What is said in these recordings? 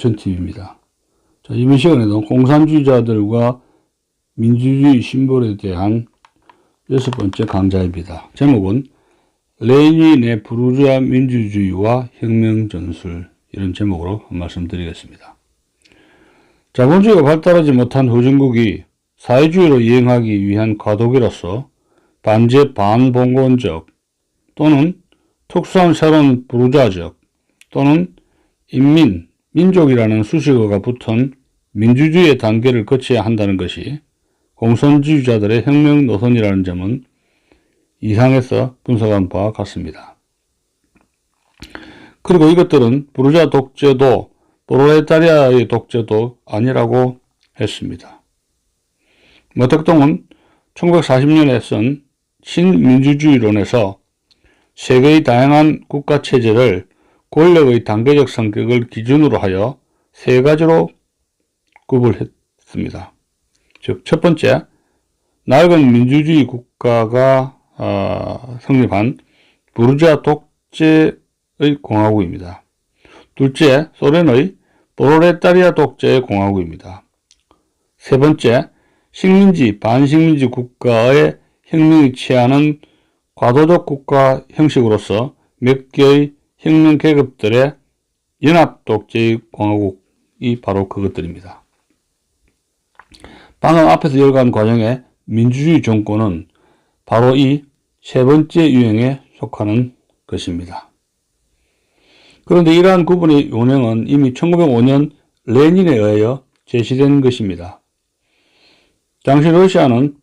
유천TV입니다. 자, 이번 시간에도 공산주의자들과 민주주의 심볼에 대한 6번째 강좌입니다. 제목은 레닌의 부르주아 민주주의와 혁명 전술, 이런 제목으로 말씀드리겠습니다. 자본주의가 발달하지 못한 후진국이 사회주의로 이행하기 위한 과도기로서 반제 반봉건적 또는 특수한 새로운 부르주아적 또는 민족이라는 수식어가 붙은 민주주의의 단계를 거쳐야 한다는 것이 공산주의자들의 혁명 노선이라는 점은 이상에서 분석한 바와 같습니다. 그리고 이것들은 부르주아 독재도 프롤레타리아의 독재도 아니라고 했습니다. 모택동은 1940년에 쓴 신민주주의론에서 세계의 다양한 국가체제를 권력의 단계적 성격을 기준으로 하여 세 가지로 구분했습니다. 즉, 첫 번째, 낡은 민주주의 국가가 성립한 부르주아 독재의 공화국입니다. 둘째, 소련의 프롤레타리아 독재의 공화국입니다. 세 번째, 식민지, 반식민지 국가의 혁명이 취하는 과도적 국가 형식으로서 몇 개의 혁명 계급들의 연합 독재의 공화국이 바로 그것들입니다. 방금 앞에서 열거한 과정의 민주주의 정권은 바로 이 세 번째 유형에 속하는 것입니다. 그런데 이러한 구분의 요령은 이미 1905년 레닌에 의하여 제시된 것입니다. 당시 러시아는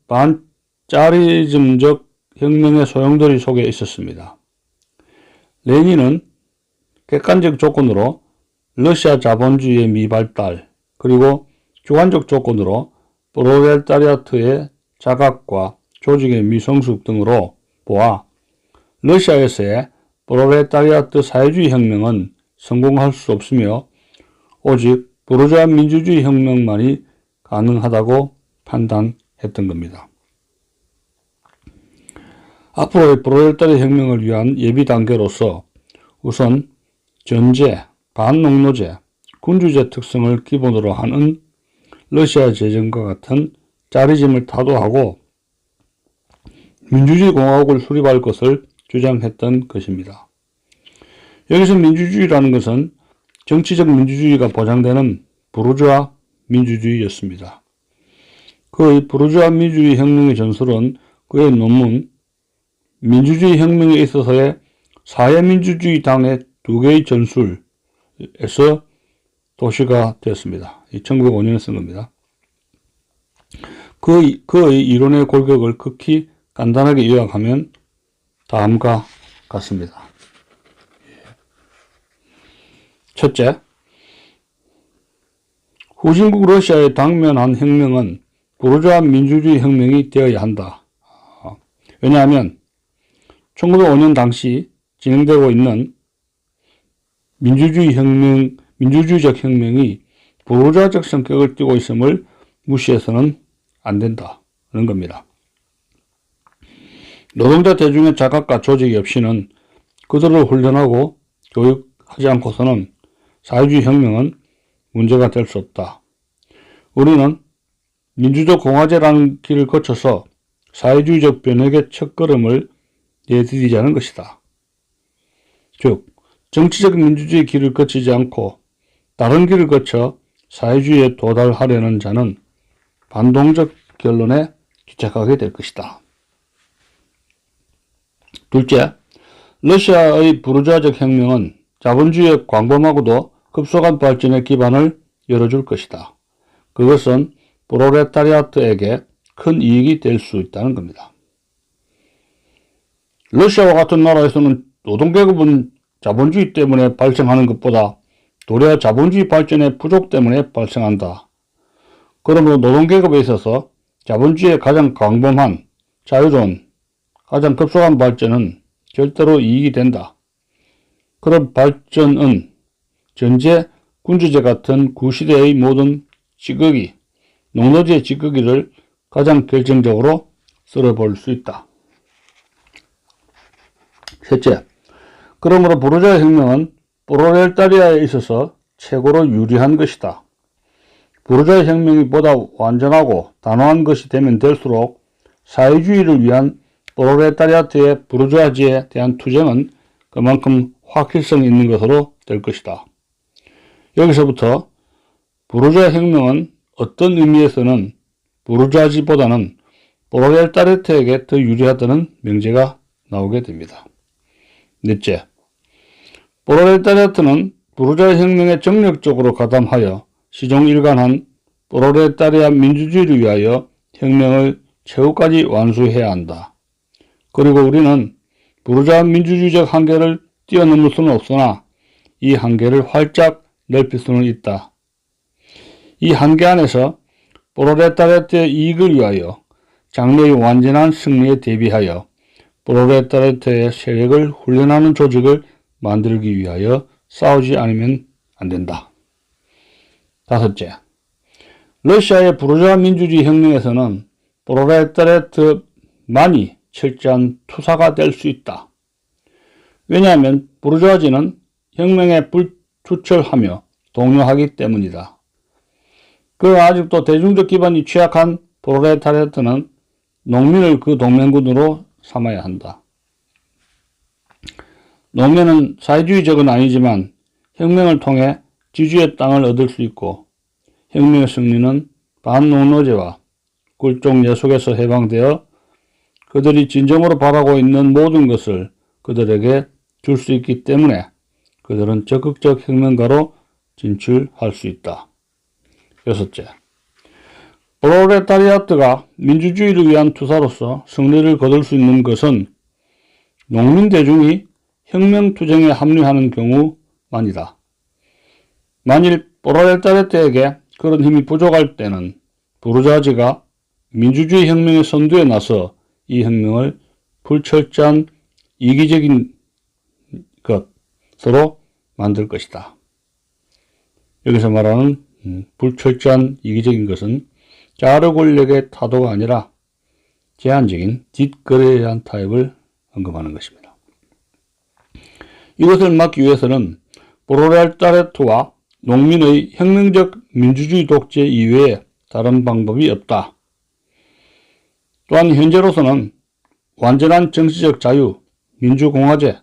반짜리즘적 혁명의 소용돌이 속에 있었습니다. 레닌은 객관적 조건으로 러시아 자본주의의 미발달, 그리고 주관적 조건으로 프롤레타리아트의 자각과 조직의 미성숙 등으로 보아 러시아에서의 프롤레타리아트 사회주의 혁명은 성공할 수 없으며 오직 부르주아 민주주의 혁명만이 가능하다고 판단했던 겁니다. 앞으로의 프롤레타리아 혁명을 위한 예비 단계로서 우선 전제, 반농노제, 군주제 특성을 기본으로 하는 러시아 재정과 같은 짜리즘을 타도하고 민주주의 공화국을 수립할 것을 주장했던 것입니다. 여기서 민주주의라는 것은 정치적 민주주의가 보장되는 부르주아 민주주의였습니다. 그의 부르주아 민주주의 혁명의 전술은 그의 논문 민주주의 혁명에 있어서의 사회민주주의 당의 두 개의 전술에서 도시가 되었습니다. 1905년에 쓴 겁니다. 그의 이론의 골격을 극히 간단하게 요약하면 다음과 같습니다. 첫째, 후진국 러시아의 당면한 혁명은 부르주아 민주주의 혁명이 되어야 한다. 왜냐하면 1905년 당시 진행되고 있는 민주주의적 혁명이 부르주아적 성격을 띠고 있음을 무시해서는 안 된다는 겁니다. 노동자 대중의 자각과 조직이 없이는 그들을 훈련하고 교육하지 않고서는 사회주의 혁명은 문제가 될 수 없다. 우리는 민주적 공화제라는 길을 거쳐서 사회주의적 변혁의 첫걸음을 내디디자는 것이다. 즉, 정치적 민주주의 길을 거치지 않고 다른 길을 거쳐 사회주의에 도달하려는 자는 반동적 결론에 기착하게 될 것이다. 둘째, 러시아의 부르주아적 혁명은 자본주의의 광범하고도 급속한 발전의 기반을 열어줄 것이다. 그것은 프롤레타리아트에게 큰 이익이 될 수 있다는 겁니다. 러시아와 같은 나라에서는 노동계급은 자본주의 때문에 발생하는 것보다 도리어 자본주의 발전의 부족 때문에 발생한다. 그러므로 노동계급에 있어서 자본주의의 가장 광범한, 자유로운, 가장 급속한 발전은 절대로 이익이 된다. 그런 발전은 전제, 군주제 같은 구시대의 모든 찌꺼기, 농노제의 찌꺼기를 가장 결정적으로 쓸어볼 수 있다. 셋째, 그러므로 부르주아 혁명은 프롤레타리아에 있어서 최고로 유리한 것이다. 부르주아 혁명이 보다 완전하고 단호한 것이 되면 될수록 사회주의를 위한 프롤레타리아트의 부르주아지에 대한 투쟁은 그만큼 확실성이 있는 것으로 될 것이다. 여기서부터 부르주아 혁명은 어떤 의미에서는 부르주아지보다는 프롤레타리아트에게 더 유리하다는 명제가 나오게 됩니다. 넷째, 프롤레타리아트는 부르주아 혁명에 정력적으로 가담하여 시종일관한 프롤레타리아 민주주의를 위하여 혁명을 최후까지 완수해야 한다. 그리고 우리는 부르주아 민주주의적 한계를 뛰어넘을 수는 없으나 이 한계를 활짝 넓힐 수는 있다. 이 한계 안에서 프롤레타리아트의 이익을 위하여 장래의 완전한 승리에 대비하여 프롤레타리아트의 세력을 훈련하는 조직을 만들기 위하여 싸우지 않으면 안 된다. 다섯째, 러시아의 부르주아 민주주의 혁명에서는 프롤레타리아트만이 철저한 투사가 될 수 있다. 왜냐하면 부르주아지는 혁명에 불투철하며 동요하기 때문이다. 그 아직도 대중적 기반이 취약한 프롤레타리아트는 농민을 그 동맹군으로 삼아야 한다. 농민은 사회주의적은 아니지만 혁명을 통해 지주의 땅을 얻을 수 있고 혁명의 승리는 반농노제와 굴종 예속에서 해방되어 그들이 진정으로 바라고 있는 모든 것을 그들에게 줄 수 있기 때문에 그들은 적극적 혁명가로 진출할 수 있다. 여섯째, 프롤레타리아트가 민주주의를 위한 투사로서 승리를 거둘 수 있는 것은 농민 대중이 혁명 투쟁에 합류하는 경우만이다. 만일 프롤레타리아트에게 그런 힘이 부족할 때는 부르주아지가 민주주의 혁명의 선두에 나서 이 혁명을 불철저한 이기적인 것으로 만들 것이다. 여기서 말하는 불철저한 이기적인 것은 자르 권력의 타도가 아니라 제한적인 뒷거래에 대한 타협을 언급하는 것입니다. 이것을 막기 위해서는 프롤레타리아트와 농민의 혁명적 민주주의 독재 이외에 다른 방법이 없다. 또한 현재로서는 완전한 정치적 자유, 민주공화제,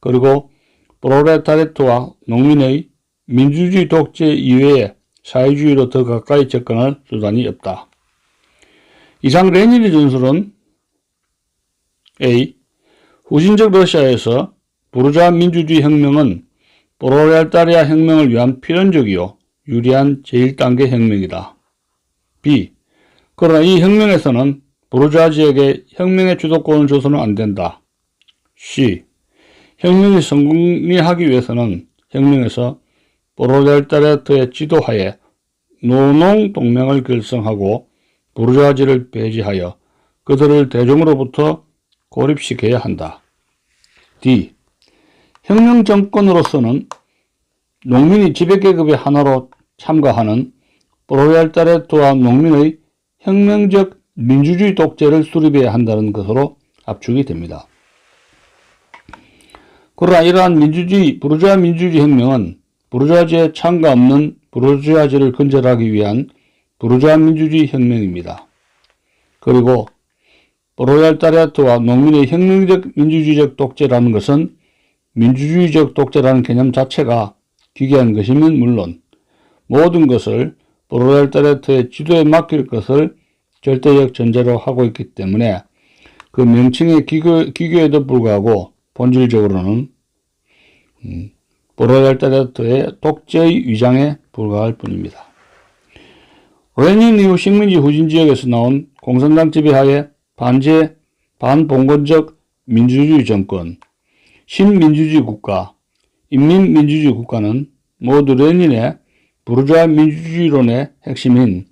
그리고 프롤레타리아트와 농민의 민주주의 독재 이외에 사회주의로 더 가까이 접근할 수단이 없다. 이상 레닌의 전술은 A. 후진적 러시아에서 부르주아 민주주의 혁명은 프롤레타리아 혁명을 위한 필연적이요 유리한 제1단계 혁명이다. B. 그러나 이 혁명에서는 부르주아지에게 혁명의 주도권을 줘서는 안 된다. C. 혁명이 성공하기 위해서는 혁명에서 프롤레타리아트의 지도하에 노농 동맹을 결성하고 부르주아지를 배제하여 그들을 대중으로부터 고립시켜야 한다. D. 혁명 정권으로서는 농민이 지배계급의 하나로 참가하는 프롤레타리아트와 농민의 혁명적 민주주의 독재를 수립해야 한다는 것으로 압축이 됩니다. 그러나 이러한 부르주아 민주주의 혁명은 부르주아지에 참가 없는 부르주아지를 근절하기 위한 부르주아 민주주의 혁명입니다. 그리고 프롤레타리아트와 농민의 혁명적 민주주의적 독재라는 것은 민주주의적 독재라는 개념 자체가 기괴한 것이면 물론 모든 것을 프롤레타리아트의 지도에 맡길 것을 절대적 전제로 하고 있기 때문에 그 명칭의 기교에도 불구하고 본질적으로는 프롤레타리아트의 독재의 위장에 불과할 뿐입니다. 레닌 이후 식민지 후진 지역에서 나온 공산당 지배하에 반봉건적 민주주의 정권, 신민주주의 국가, 인민민주주의 국가는 모두 레닌의 부르주아 민주주의론의 핵심인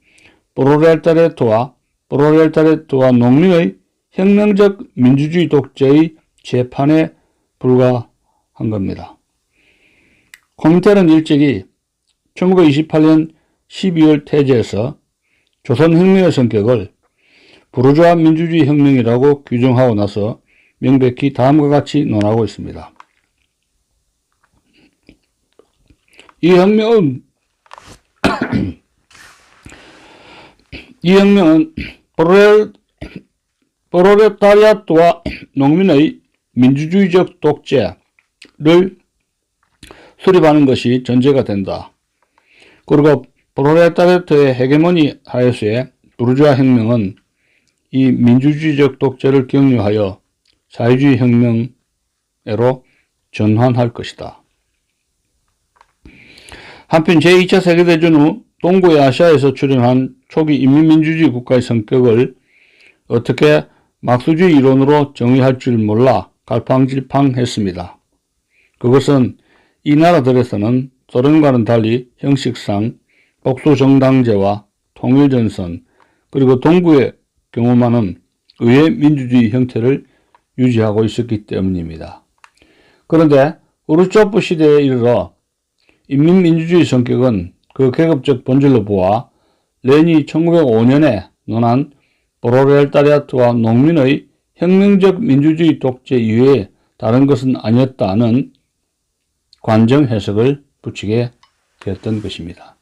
프롤레타리아트와 농민의 혁명적 민주주의 독재의 재판에 불과한 겁니다. 코민텔은 일찍이 1928년 12월 태제에서 조선혁명의 성격을 부르주아 민주주의 혁명이라고 규정하고 나서 명백히 다음과 같이 논하고 있습니다. 이 혁명은 프롤레타리아트와 농민의 민주주의적 독재를 수립하는 것이 전제가 된다. 그리고 프롤레타리아트의 헤게모니 하에서의 부르주아 혁명은 이 민주주의적 독재를 격려하여 사회주의 혁명으로 전환할 것이다. 한편 제2차 세계대전 후 동구의 아시아에서 출현한 초기 인민민주주의 국가의 성격을 어떻게 막스주의 이론으로 정의할 줄 몰라 갈팡질팡했습니다. 그것은 이 나라들에서는 소련과는 달리 형식상 복수정당제와 통일전선 그리고 동구의 경우만은 의회 민주주의 형태를 유지하고 있었기 때문입니다. 그런데 후르초프 시대에 이르러 인민민주주의 성격은 그 계급적 본질로 보아 레닌이 1905년에 논한 프롤레타리아트와 농민의 혁명적 민주주의 독재 이외에 다른 것은 아니었다는 관정 해석을 붙이게 되었던 것입니다.